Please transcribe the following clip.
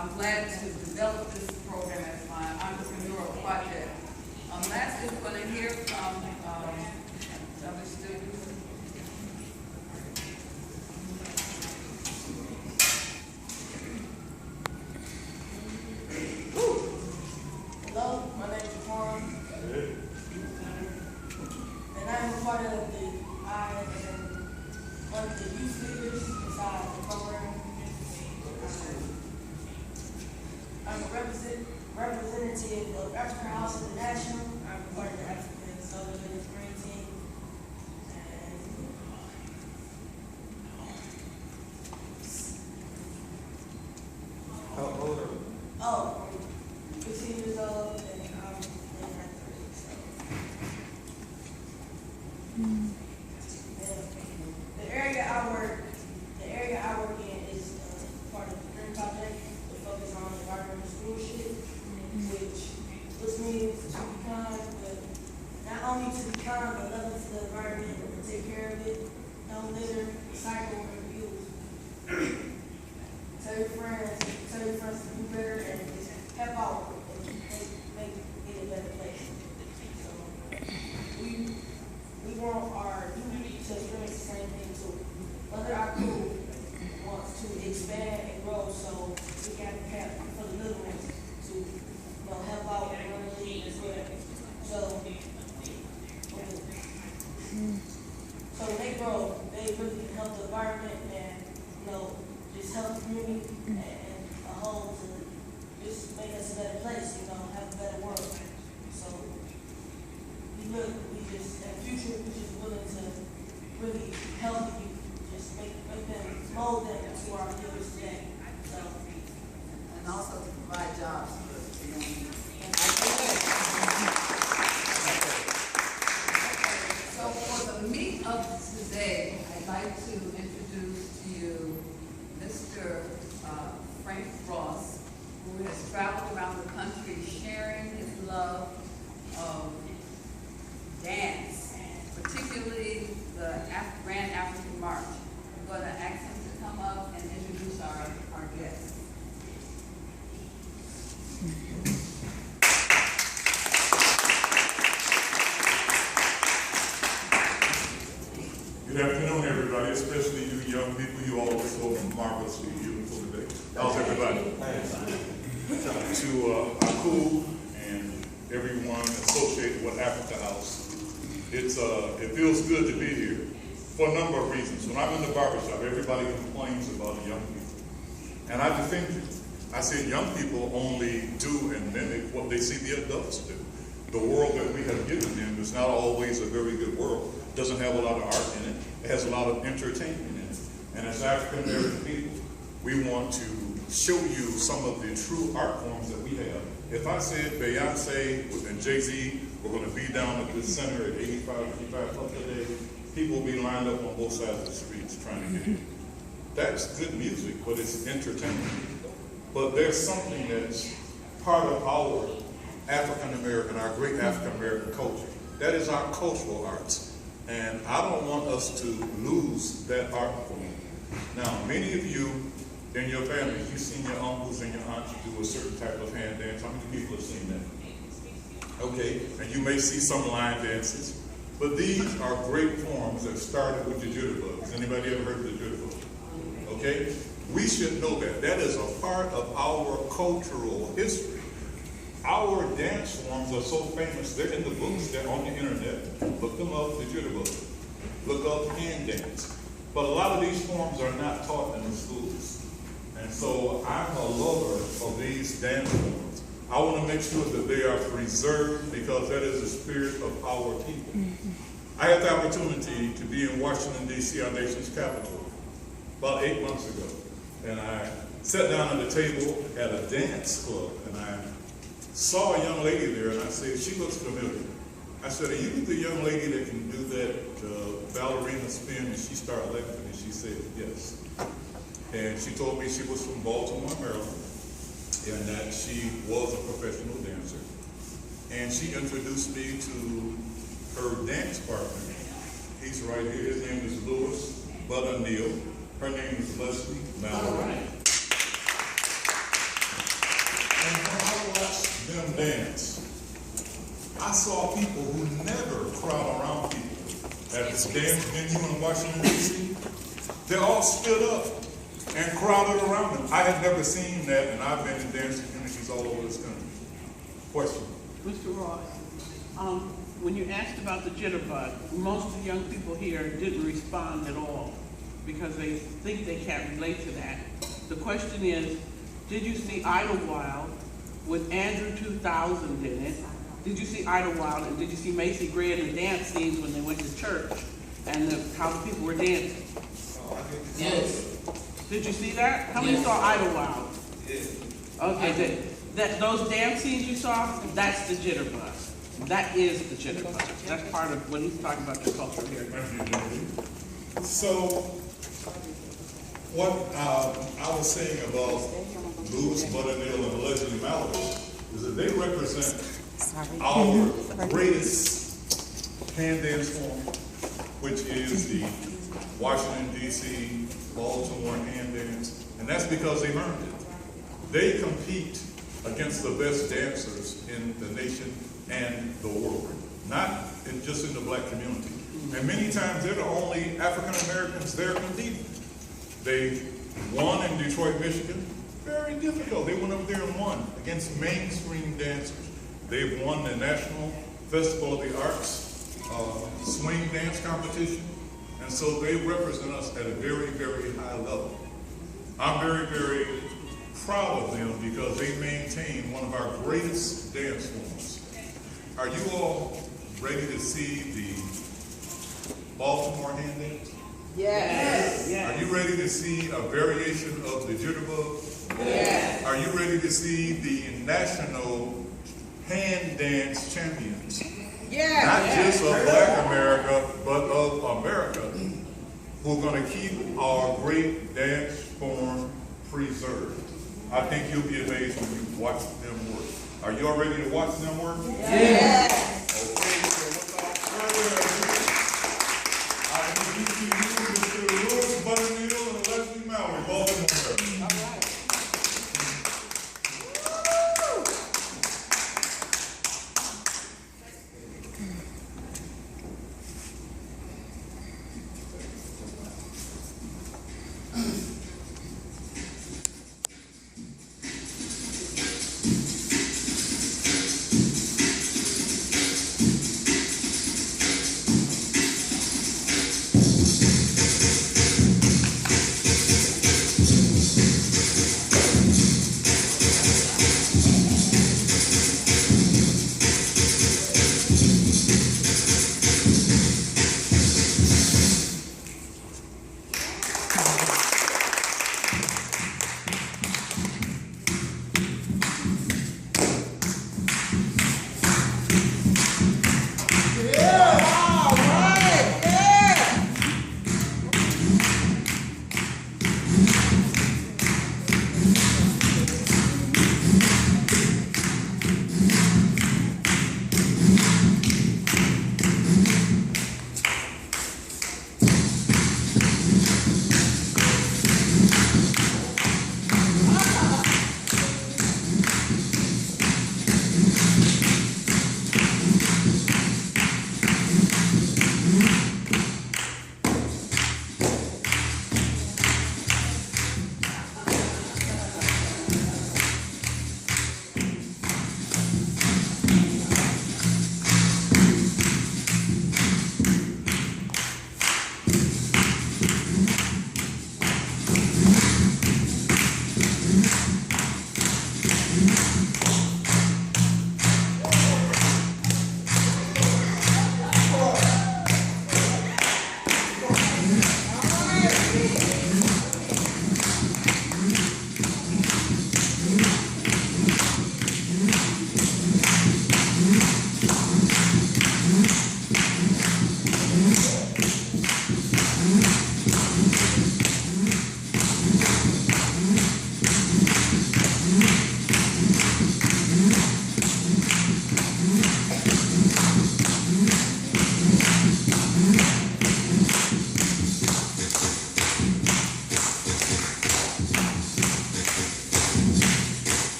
I'm glad to develop this program as my entrepreneurial project. Lastly, we're going to hear from other students. Hello, my name is Juan, and I am a part of I am one of the youth leaders inside the program. I'm a representative of African House International. I'm a part of the African Southern Village Green Team. How old are you? Oh, I'm 15 years old, and I'm in my 30s. So. The area I work in is part of the Green Project. We focus on environmental stewardship, which means to be kind, but not only to be kind, but love to the environment and take care of it. Don't litter, recycle, and reuse. Tell your friends to do better and just help out and make it a better place. So we want our youth to experience the same thing too. Whether our crew wants to expand and grow, so we got to have for the little ones to help out and run the league as well. So when they grow, they really help the environment and just help the community and a whole to just make us a better place, have a better world. So in the future, we just willing to really help you, just make them, mold them to our leaders today. So, And also to provide jobs for the young people. So for the meat of today, I'd like to introduce to you Mr. Frank Ross, who has traveled around the country sharing his love of dance, particularly the Grand African March. I'm going to ask him to come up and introduce our guests. Good afternoon, everybody, especially you young people. You all look so marvelously beautiful today. How's everybody? To our crew and everyone associated with Africa House, it feels good to be here for a number of reasons. When I'm in the barbershop, everybody complains about the young people. And I defend you. I say young people only do and mimic what they see the adults do. The world that we have given them is not always a very good world. It doesn't have a lot of art in it. It has a lot of entertainment in it. And as African American people, we want to show you some of the true art forms that we have. If I said Beyonce and Jay-Z were going to be down at the center at 85 club today, people will be lined up on both sides of the streets trying to get in. That's good music, but it's entertainment. But there's something that's part of our African American, our great African American culture. That is our cultural arts. And I don't want us to lose that art form. Now, many of you in your families, you've seen your uncles and your aunts do a certain type of hand dance. How many people have seen that? Okay, and you may see some line dances. But these are great forms that started with the jitterbugs. Anybody ever heard of the jitterbug? Okay? We should know that. That is a part of our cultural history. Our dance forms are so famous. They're in the books. They're on the internet. Look them up, the jitterbug. Look up hand dance. But a lot of these forms are not taught in the schools. And so I'm a lover of these dance forms. I want to make sure that they are preserved because that is the spirit of our people. I had the opportunity to be in Washington, D.C., our nation's capital, about 8 months ago. And I sat down at the table at a dance club, and I saw a young lady there, and I said, she looks familiar. I said, are you the young lady that can do that ballerina spin? And she started laughing, and she said, yes. And she told me she was from Baltimore, Maryland, and that she was a professional dancer. And she introduced me to her dance partner. He's right here. His name is BUTTA NEAL. Her name is Leslie MALLORY. them dance, I saw people who never crowd around people at this dance venue in Washington, D.C. They all stood up and crowded around them. I had never seen that, and I've been in dance communities all over this country. Question? Mr. Ross, when you asked about the jitterbug, most of the young people here didn't respond at all because they think they can't relate to that. The question is, did you see Idlewild with Andrew 2000 in it? Did you see Idlewild, and did you see Macy Gray in the dance scenes when they went to church and how the people were dancing? Yes. Did you see that? How many saw Idlewild? Yes. Okay, those dance scenes you saw, that's the jitterbug. That is the jitterbug. That's part of what he's talking about, the culture here. So, what I was saying about Louis, BUTTA, NEAL, and allegedly MALLORY is that they represent our greatest hand dance form, which is the Washington, D.C., Baltimore hand dance, and that's because they earned it. They compete against the best dancers in the nation and the world, not just in the black community. And many times they're the only African Americans there competing. They won in Detroit, Michigan. Very difficult. They went up there and won against mainstream dancers. They've won the National Festival of the Arts swing dance competition. And so they represent us at a very, very high level. I'm very, very proud of them because they maintain one of our greatest dance forms. Are you all ready to see the Baltimore hand dance? Yes. Yes. Are you ready to see a variation of the jitterbug? Yes. Are you ready to see the national hand dance champions? Yes. Not just of Black America, but of America, who are going to keep our great dance form preserved. I think you'll be amazed when you watch them work. Are you all ready to watch them work? Yes. Okay, so without further ado, I introduce to you Mr. Louis, BUTTA, NEAL, and Leslie Mallory, Baltimore. All right.